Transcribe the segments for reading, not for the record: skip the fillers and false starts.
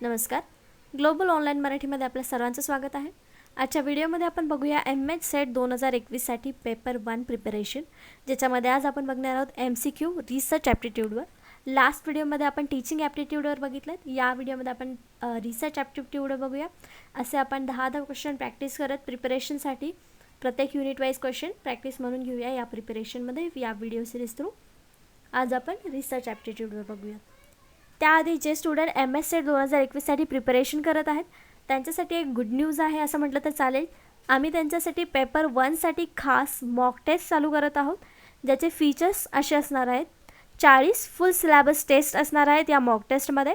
नमस्कार. Global online मराठीमध्ये आपल्या सर्वांचं स्वागत आहे. आजच्या व्हिडिओमध्ये आपण बघूया एम.एच सेट 2021साठी पेपर 1 प्रिपरेशन, ज्याच्यामध्ये आज आपण बघणार आहोत MCQ रिसर्च ॲप्टिट्यूडवर. लास्ट व्हिडिओमध्ये आपण टीचिंग ॲप्टिट्यूडवर बघितलं. या व्हिडिओमध्ये आपण रिसर्च ॲप्टिट्यूडवर बघूया. असे आपण 10 क्वेश्चन प्रॅक्टिस करत प्रिपरेशनसाठी प्रत्येक युनिट वाईज क्वेश्चन प्रॅक्टिस म्हणून घेऊया या प्रिपरेशनमध्ये, या व्हिडिओ सिरीज थ्रू. आज आपण रिसर्च ॲप्टिट्यूडवर बघूया. त्याआधी जे स्टुडंट एम.एच सेट 2021साठी प्रिपरेशन करत आहेत त्यांच्यासाठी एक गुड न्यूज आहे असं म्हटलं तर चालेल. आम्ही त्यांच्यासाठी पेपर 1साठी खास मॉक टेस्ट चालू करत आहोत, ज्याचे फीचर्स असे असणार आहेत. 40 फुल सिलेबस टेस्ट असणार आहेत या मॉक टेस्टमध्ये.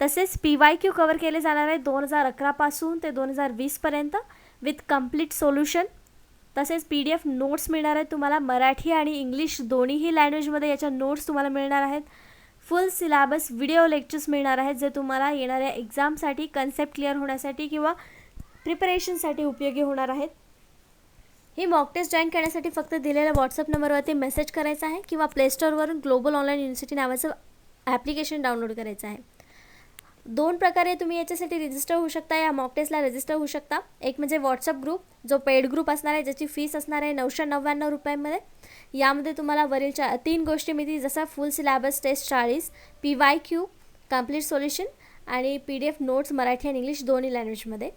तसेच PYQ कवर केले जाणार आहेत 2011 पासून ते 2020 पर्यंत विथ कम्प्लीट सोल्युशन. तसेच PDF नोट्स मिळणार आहेत तुम्हाला, मराठी आणि इंग्लिश दोन्हीही लँग्वेजमध्ये याच्या नोट्स तुम्हाला मिळणार आहेत. फुल सिलेबस व्हिडिओ लेक्चर्स मिळणार आहेत, जे तुम्हाला येणाऱ्या एक्झामसाठी कन्सेप्ट क्लिअर होण्यासाठी किंवा प्रिपरेशनसाठी उपयोगी होणार आहेत. ही मॉक टेस्ट जॉईन करण्यासाठी फक्त दिलेल्या व्हॉट्सअप नंबरवरती मेसेज करायचा आहे किंवा प्लेस्टोरवरून ग्लोबल ऑनलाईन युनिव्हर्सिटी नावाचं ॲप्लिकेशन डाउनलोड करायचं आहे. 2 प्रकारे तुम्ही याच्यासाठी रजिस्टर होऊ शकता, या मॉक टेस्टला रजिस्टर होऊ शकता. एक म्हणजे व्हॉट्सअप ग्रुप, जो पेड ग्रुप असणार आहे, ज्याची फीस असणार आहे 999 रुपयांमध्ये. यामध्ये तुम्हाला वरीलच्या 3 गोष्टी मिळतील, जसं full syllabus test 40, PYQ complete solution आणि PDF नोट्स मराठी आणि इंग्लिश दोन्ही लँग्वेजमध्ये.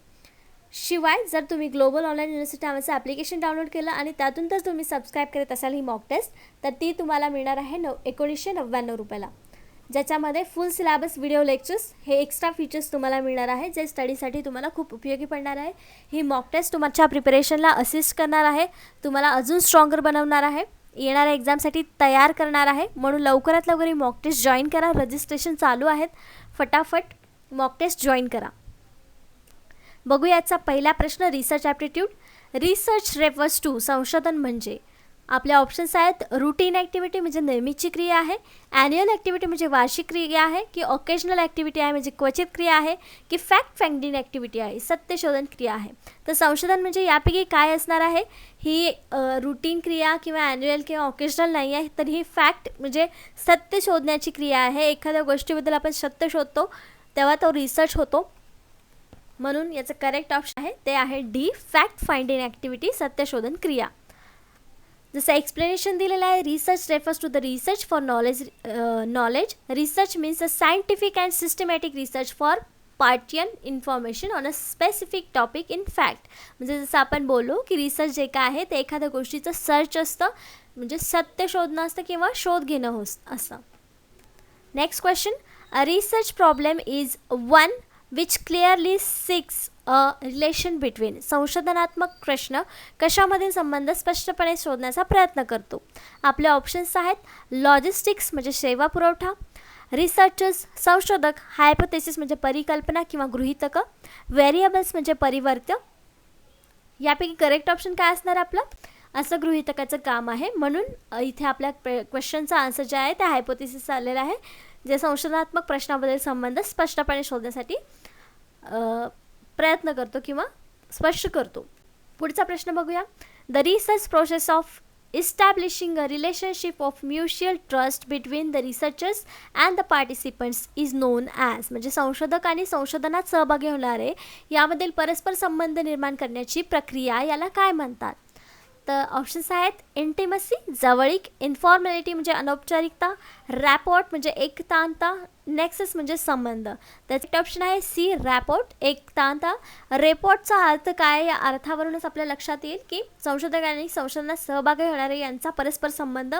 शिवाय जर तुम्ही ग्लोबल ऑनलाईन युनिव्हर्सिटी नावाचं ॲप्लिकेशन डाउनलोड केलं आणि त्यातून जर तुम्ही सबस्क्राईब करत असाल ही मॉक टेस्ट, तर ती तुम्हाला मिळणार आहे 1999 रुपयाला, ज्याच्यामध्ये फुल सिलेबस व्हिडिओ लेक्चर्स हे एक्स्ट्रा फीचर्स तुम्हाला मिळणार आहे, जे स्टडीसाठी तुम्हाला खूप उपयोगी पडणार आहे. ही मॉक टेस्ट तुमच्या प्रिपरेशनला असिस्ट करणार आहे, तुम्हाला अजून स्ट्रॉंगर बनवणार आहे, येणाऱ्या एक्झामसाठी तयार करणार आहे. म्हणून लवकरात लवकर ही मॉक टेस्ट जॉईन करा. रजिस्ट्रेशन चालू आहेत, फटाफट मॉक टेस्ट जॉईन करा. बघूया याचा पहिला प्रश्न. Research aptitude. Research refers to, संशोधन म्हणजे. आपले ऑप्शन्स आहेत रुटीन ॲक्टिव्हिटी म्हणजे नेहमीची क्रिया आहे, ॲन्युअल ॲक्टिव्हिटी म्हणजे वार्षिक क्रिया आहे, की ऑकेजनल ॲक्टिव्हिटी आहे म्हणजे क्वचित क्रिया आहे, की फॅक्ट फाइंडिंग ॲक्टिव्हिटी आहे, सत्यशोधन क्रिया आहे. तर संशोधन म्हणजे यापैकी काय असणार आहे? ही रुटीन क्रिया किंवा ॲन्युअल किंवा ऑकेजनल नाही आहे, तर ही फॅक्ट म्हणजे सत्य शोधण्याची क्रिया आहे. एखाद्या गोष्टीबद्दल आपण सत्य शोधतो तेव्हा तो रिसर्च होतो. म्हणून याचं करेक्ट ऑप्शन आहे ते आहे डी, फॅक्ट फाइंडिंग ॲक्टिव्हिटी, सत्यशोधन क्रिया. जसं एक्सप्लेनेशन दिलेलं आहे, research refers to the research for knowledge. Research means a scientific and systematic research for pertinent information on a specific topic in fact. म्हणजे जसं आपण बोललो की रिसर्च जे काय आहे ते एखाद्या गोष्टीचं सर्च असतं, म्हणजे सत्य शोधणं असतं किंवा शोध घेणं असतं. Next question. A research problem is one which clearly six a relation between. संशोधनात्मक प्रश्न कशामधील संबंध स्पष्टपणे शोधण्याचा प्रयत्न करतो. आपले ऑप्शन्स आहेत लॉजिस्टिक्स म्हणजे सेवा पुरवठा, रिसर्चर्स संशोधक, हायपोथेसिस म्हणजे परिकल्पना किंवा गृहीतकं, व्हेरिएबल्स म्हणजे परिवर्त्य. यापैकी करेक्ट ऑप्शन काय असणार आपलं? असं गृहीतकाचं काम आहे. म्हणून इथे आपल्या क्वेश्चनचा आन्सर जे आहे ते हायपोथेसिस आलेला आहे, जे संशोधनात्मक प्रश्नाबद्दल संबंध स्पष्टपणे शोधण्यासाठी प्रयत्न करतो किंवा स्पष्ट करतो. पुढचा प्रश्न बघूया. The research process of इस्टॅब्लिशिंग a relationship of mutual trust between the researchers and the participants is known as. म्हणजे संशोधक आणि संशोधनात सहभागी होणारे यामधील परस्पर संबंध निर्माण करण्याची प्रक्रिया याला काय म्हणतात? तर ऑप्शन्स आहेत इंटिमसी जवळीक, इन्फॉर्मॅलिटी म्हणजे अनौपचारिकता, रॅपोर्ट म्हणजे एकतांता, नेक्सस म्हणजे संबंध. त्याचे ऑप्शन आहे सी, रॅपोर्ट, एकतांता. रेपोर्टचा अर्थ काय? या अर्थावरूनच आपल्या लक्षात येईल की संशोधक आणि संशोधनात सहभागी होणारे यांचा परस्पर संबंध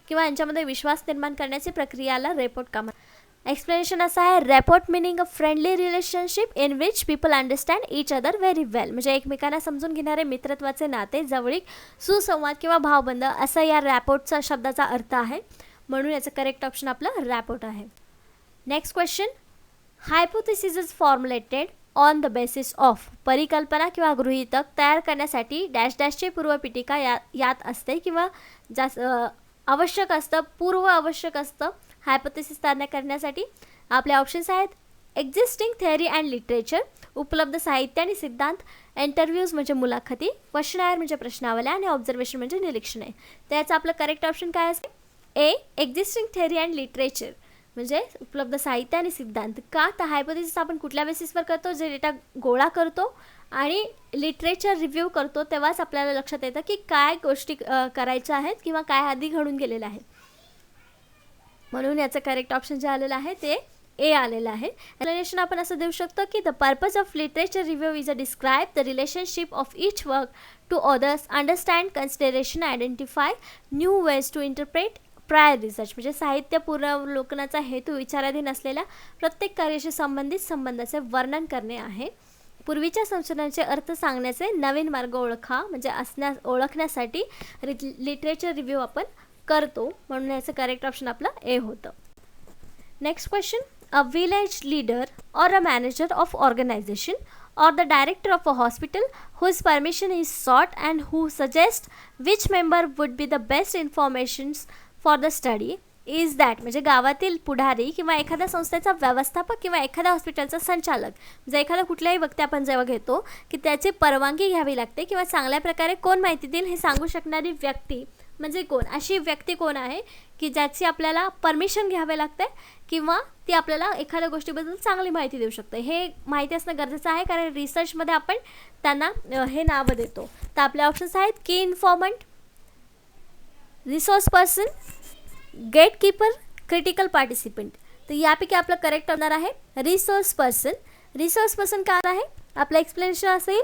किंवा यांच्यामध्ये विश्वास निर्माण करण्याची प्रक्रियाला रेपोर्ट का म्हणतात. एक्सप्लेनेशन असं आहे, rapport meaning a friendly relationship in which people understand each other very well. म्हणजे एकमेकांना समजून घेणारे मित्रत्वाचे नाते, जवळीक, सुसंवाद किंवा भावबंध असा या रॅपोर्टचा शब्दाचा अर्थ आहे. म्हणून याचं करेक्ट ऑप्शन आपलं रॅपोर्ट आहे. Next question. Hypothesis is formulated on the basis of. परिकल्पना किंवा गृहीतक तयार करण्यासाठी डॅश डॅशची पूर्वपीठिका यात असते किंवा जास्त आवश्यक असतं, पूर्व आवश्यक असतं हायपोथेसिस तयार करण्यासाठी. आपले ऑप्शन्स आहेत एक्झिस्टिंग थेअरी अँड लिटरेचर, उपलब्ध साहित्य आणि सिद्धांत, इंटरव्ह्यूज म्हणजे मुलाखती, क्वेश्चनायर म्हणजे प्रश्नावल्या आणि ऑब्झर्वेशन म्हणजे निरीक्षण आहे. त्याचं आपलं करेक्ट ऑप्शन काय असेल? ए, एक्झिस्टिंग थेअरी अँड लिटरेचर. म्हणजे उपलब्ध साहित्य आणि सिद्धांत. का तर हायपोथेसिस आपण कुठल्या बेसिसवर करतो, जे डेटा गोळा करतो आणि लिटरेचर रिव्ह्यू करतो तेव्हाच आपल्याला लक्षात येतं की काय गोष्टी करायच्या आहेत किंवा काय आधी घडून गेलेलं आहे. म्हणून याचं करेक्ट ऑप्शन जे आलेलं आहे ते ए आलेलं आहे. एक्सप्लेनेशन आपण असं देऊ शकतो की the purpose of literature review is a describe the relationship of each work to others, understand, consideration, identify new ways to interpret prior research. म्हणजे साहित्य पुनरावलोकनाचा हेतू विचाराधीन असलेल्या प्रत्येक कार्याशी संबंधित संबंधाचे वर्णन करणे आहे. पूर्वीच्या संशोधनाचे अर्थ सांगण्याचे नवीन मार्ग म्हणजे ओळखण्यासाठी लिटरेचर रिव्ह्यू आपण करतो. म्हणून याचं करेक्ट ऑप्शन आपलं ए होतं. Next question. A village leader or a manager of organization or the director of a hospital whose permission is sought and who suggests which member would be the best informations for the study is that. म्हणजे गावातील पुढारी किंवा एखाद्या संस्थेचा व्यवस्थापक किंवा एखाद्या हॉस्पिटलचा संचालक, जर एखादा कुठलाही व्यक्ती आपण जेव्हा घेतो की त्याची परवानगी घ्यावी लागते किंवा चांगल्या प्रकारे कोण माहिती देईल हे सांगू शकणारी व्यक्ती म्हणजे कोण, अशी व्यक्ती कोण आहे की ज्याची आपल्याला परमिशन घ्यावे लागते किंवा ती आपल्याला एखाद्या गोष्टीबद्दल चांगली माहिती देऊ शकते. हे माहिती असणं गरजेचं आहे कारण रिसर्चमध्ये आपण त्यांना हे नावं देतो. तर आपले ऑप्शन्स आहेत की informant, resource person, gatekeeper, critical participant. तर यापैकी आपलं करेक्ट होणार आहे रिसोर्स पर्सन. रिसोर्स पर्सन काय आहे, आपलं एक्सप्लेनेशन असेल.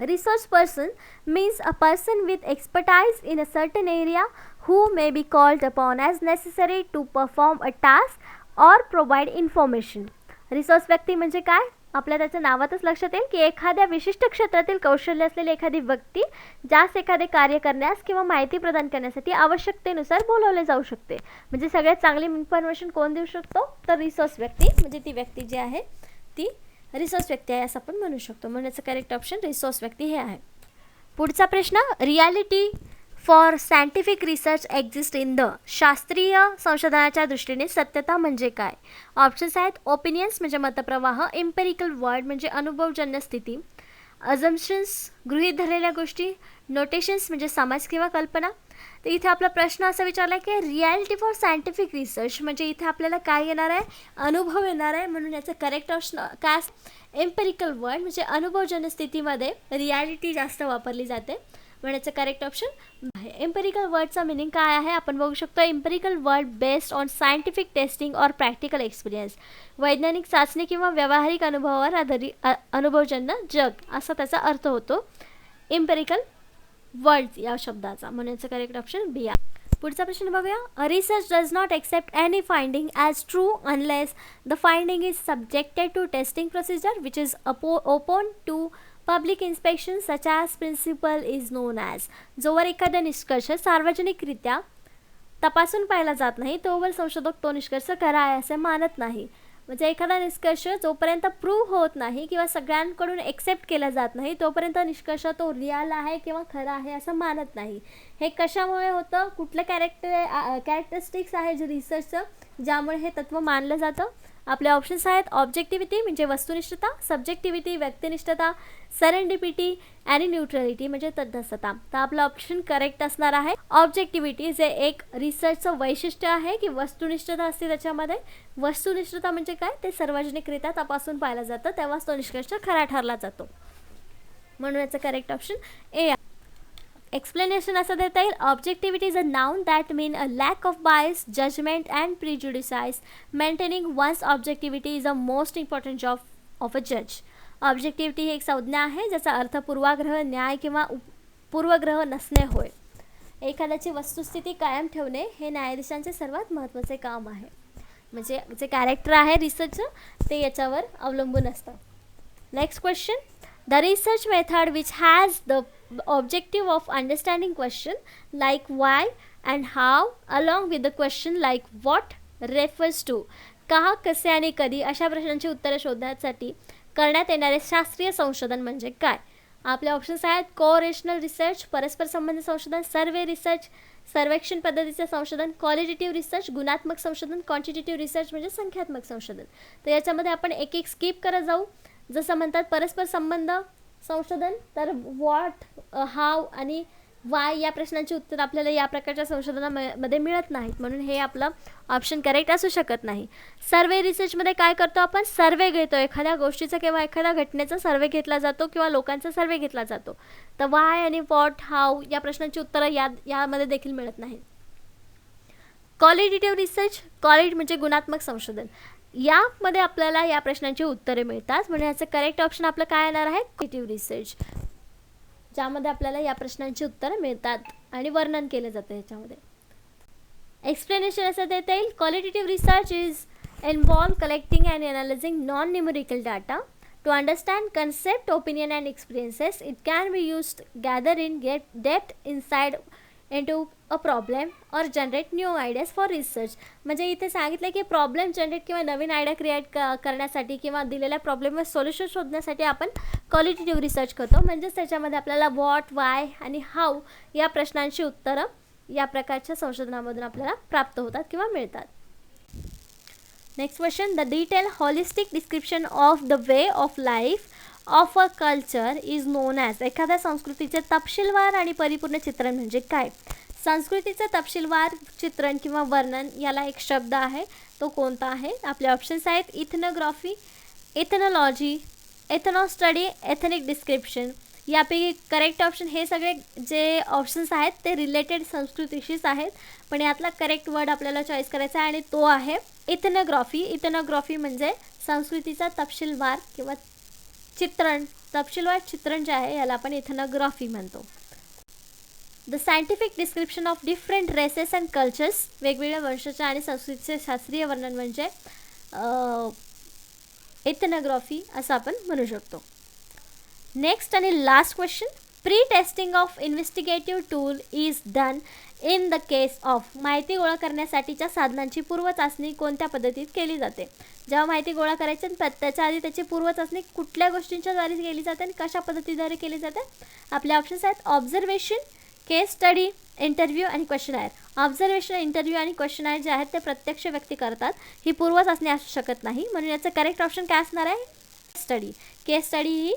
Resource person means a person with expertise in a certain area who may be called upon as necessary to perform a task or provide information. Resource व्यक्ती म्हणजे काय, आपल्या त्याच्या नावातच लक्षात येईल की एखाद्या विशिष्ट क्षेत्रातील कौशल्य असलेली एखादी व्यक्ती ज्यास एखादे कार्य करण्यास किंवा माहिती प्रदान करण्यासाठी आवश्यकतेनुसार बोलवले जाऊ शकते. म्हणजे सगळ्यात चांगली इन्फॉर्मेशन कोण देऊ शकतो, तर रिसोर्स व्यक्ती. म्हणजे ती व्यक्ती जी आहे ती रिसोर्स व्यक्ती आहे असं आपण म्हणू शकतो. म्हणून याचं करेक्ट ऑप्शन रिसोर्स व्यक्ती हे आहे. पुढचा प्रश्न. Reality for scientific research exist in the. शास्त्रीय संशोधनाच्या दृष्टीने सत्यता म्हणजे काय. ऑप्शन्स आहेत ओपिनियन्स म्हणजे मतप्रवाह, एम्पिरिकल वर्ड म्हणजे अनुभवजन्य स्थिती, अजम्पशन्स गृहीत धरलेल्या गोष्टी, नोटेशन्स म्हणजे समज किंवा कल्पना. तर इथे आपला प्रश्न असा विचारला की रियालिटी फॉर सायंटिफिक रिसर्च म्हणजे इथे आपल्याला काय येणार आहे, अनुभव येणार आहे. म्हणून याचं करेक्ट ऑप्शन काय, एम्पिरिकल वर्ड म्हणजे अनुभवजन्य स्थितीमध्ये रियालिटी जास्त वापरली जाते. म्हणून याचं करेक्ट ऑप्शन आहे. एम्पिरिकल वर्डचा मिनिंग काय आहे आपण बघू शकतो. Empirical word based on scientific testing और प्रॅक्टिकल एक्सपिरियन्स. वैज्ञानिक चाचणी किंवा व्यावहारिक अनुभवावर आधारित अनुभवजन्य जग असा त्याचा अर्थ होतो एम्पिरिकल वर्ड या शब्दाचा. म्हणून याचं करेक्ट ऑप्शन बी आहे. पुढचा प्रश्न बघूया. A research does not accept any finding as true unless the finding is subjected to testing procedure which is open to public inspection such as principle is known as. जोवर एखादा निष्कर्ष सार्वजनिकरित्या तपासून पाहिला जात नाही तोवर संशोधक तो निष्कर्ष खरा आहे असे मानत नाही. म्हणजे एखादा निष्कर्ष जोपर्यंत प्रूव्ह होत नाही किंवा सगळ्यांकडून एक्सेप्ट केला जात नाही तोपर्यंत निष्कर्ष तो रिअल आहे किंवा खरा आहे असं मानत नाही. हे कशामुळे होतं, कुठलं कॅरेक्टरिस्टिक्स आहे जे रिसर्चचं ज्यामुळे हे तत्त्व मानलं जातं. आपले ऑप्शन्स आहेत ऑब्जेक्टिव्हिटी म्हणजे वस्तुनिष्ठता, सब्जेक्टिव्हिटी व्यक्तिनिष्ठता, सेरेंडिपिटी आणि न्यूट्रलिटी म्हणजे तटस्थता. तर आपलं ऑप्शन करेक्ट असणार आहे ऑब्जेक्टिव्हिटी, जे एक रिसर्चचं वैशिष्ट्य आहे की वस्तुनिष्ठता असते त्याच्यामध्ये. वस्तुनिष्ठता म्हणजे काय, ते सार्वजनिकरित्या तपासून पाहिलं जातं तेव्हाच तो निष्कर्ष खरा ठरला जातो. म्हणून याचं करेक्ट ऑप्शन ए आहे. एक्सप्लेनेशन असं देता येईल. Objectivity is a noun that mean a lack of bias, judgement and prejudices. Maintaining one's objectivity is a most important job of a जज. ऑब्जेक्टिव्हिटी ही एक संज्ञा आहे ज्याचा अर्थ पूर्वाग्रह, न्याय किंवा पूर्वग्रह नसणे होय. एखाद्याची वस्तुस्थिती कायम ठेवणे हे न्यायाधीशांचे सर्वात महत्त्वाचे काम आहे. म्हणजे जे कॅरेक्टर आहे रिसर्चचं ते याच्यावर अवलंबून असतं. Next question. The research method which has the objective of understanding question like why and how along with the question like what refers to. का, कसे आणि कधी अशा प्रश्नांची उत्तरे शोधण्यासाठी करण्यात येणारे शास्त्रीय संशोधन म्हणजे काय. आपले ऑप्शन्स आहेत कोरेशनल रिसर्च परस्पर संबंधित संशोधन, सर्वे रिसर्च सर्वेक्षण पद्धतीचे संशोधन, क्वालिटेटिव्ह रिसर्च गुणात्मक संशोधन, क्वांटिटेटिव्ह रिसर्च म्हणजे संख्यात्मक संशोधन. तर याच्यामध्ये आपण एक एक स्किप करत जाऊ. जसं म्हणतात परस्पर संबंध संशोधन तर व्हॉट, हाव आणि वाय या प्रश्नांची उत्तर आपल्याला या प्रकारच्या संशोधनामध्ये मिळत नाहीत, म्हणून हे आपलं ऑप्शन करेक्ट असू शकत नाही. सर्वे रिसर्चमध्ये काय करतो आपण? सर्वे घेतो, एखाद्या गोष्टीचा किंवा एखाद्या घटनेचा सर्वे घेतला जातो किंवा लोकांचा सर्वे घेतला जातो. तर वाय आणि व्हॉट, हाऊ या प्रश्नांची उत्तरं यामध्ये देखील मिळत नाहीत. क्वालिटेटिव्ह रिसर्च, क्वालिटी म्हणजे गुणात्मक संशोधन, यामध्ये आपल्याला या प्रश्नांची उत्तरे मिळतात, म्हणजे याचं करेक्ट ऑप्शन आपलं काय येणार आहे? क्वालिटेटिव्ह रिसर्च, ज्यामध्ये आपल्याला या प्रश्नांची उत्तरं मिळतात आणि वर्णन केलं जातं याच्यामध्ये. एक्सप्लेनेशन असं देता येईल, qualitative research is involve collecting and analysing non numerical data to understand concept, opinion and experiences. It can be used gather in get depth insight into a problem or generate new ideas for research. म्हणजे इथे सांगितलं की problem generate किंवा नवीन idea create करण्यासाठी किंवा दिलेल्या प्रॉब्लेमवर solution शोधण्यासाठी आपण क्वालिटेटिव्ह रिसर्च करतो. म्हणजेच त्याच्यामध्ये आपल्याला व्हॉट, वाय आणि हाऊ या प्रश्नांची उत्तरं या प्रकारच्या संशोधनामधून आपल्याला प्राप्त होतात किंवा मिळतात. Next question, the detail holistic description of the way of life of a culture is known as. एखाद्या संस्कृतीचे तपशीलवार आणि परिपूर्ण चित्रण म्हणजे काय? संस्कृतीचे तपशीलवार चित्रण किंवा वर्णन याला एक शब्द आहे, तो कोणता आहे? आपले ऑप्शन्स आहेत ethnography, ethnology, ethno study, ethnic description. यापैकी करेक्ट ऑप्शन, हे सगळे जे ऑप्शन्स आहेत ते रिलेटेड संस्कृतीशीच आहेत, पण यातला करेक्ट वर्ड आपल्याला चॉईस करायचा आहे आणि तो आहे इथनोग्राफी. इथनोग्राफी म्हणजे संस्कृतीचा तपशीलवार किंवा चित्रण, तपशीलवार चित्रण जे आहे याला आपण इथनोग्राफी म्हणतो. The scientific description of different races and cultures, वेगवेगळ्या वंशाच्या आणि संस्कृतीचे शास्त्रीय वर्णन म्हणजे इथनोग्राफी असं आपण म्हणू शकतो. नेक्स्ट आणि last question, pre testing of investigative tool is done in the case of. माहिती गोळा करण्यासाठीच्या साधनांची पूर्वचाचणी कोणत्या पद्धतीत केली जाते? जेव्हा माहिती गोळा करायची त्याच्या आधी त्याची पूर्वचाचणी कुठल्या गोष्टींच्या द्वारे केली जाते आणि कशा पद्धतीद्वारे केली जाते? आपले ऑप्शन्स आहेत ऑब्झर्वेशन, केस स्टडी, इंटरव्ह्यू आणि क्वेश्चनायर. ऑब्झर्वेशन, इंटरव्ह्यू आणि क्वेश्चनायर जे आहेत ते प्रत्यक्ष व्यक्ती करतात, ही पूर्वचाचणी असू शकत नाही, म्हणून याचं करेक्ट ऑप्शन काय असणार आहे? स्टडी. केस स्टडी ही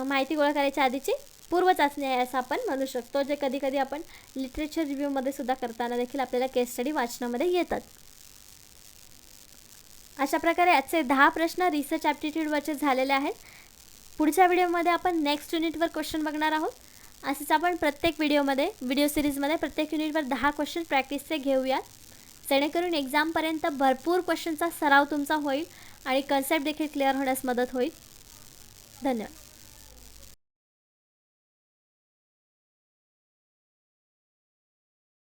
माहिती गोळा करायच्या आधीची पूर्वचाचणी आहे असं आपण म्हणू शकतो, जे कधी कधी आपण लिटरेचर रिव्ह्यूमध्ये सुद्धा करताना देखील आपल्याला केस स्टडी वाचनामध्ये येतात. अशा प्रकारे आजचे 10 प्रश्न रिसर्च ॲप्टिट्यूडवरचे झालेले आहेत. पुढच्या व्हिडिओमध्ये आपण नेक्स्ट युनिटवर क्वेश्चन बघणार आहोत. असंच आपण प्रत्येक व्हिडिओ सिरीजमध्ये प्रत्येक युनिटवर 10 क्वेश्चन प्रॅक्टिसचे घेऊयात, जेणेकरून एक्झामपर्यंत भरपूर क्वेश्चनचा सराव तुमचा होईल आणि कन्सेप्ट देखील क्लिअर होण्यास मदत होईल. धन्यवाद.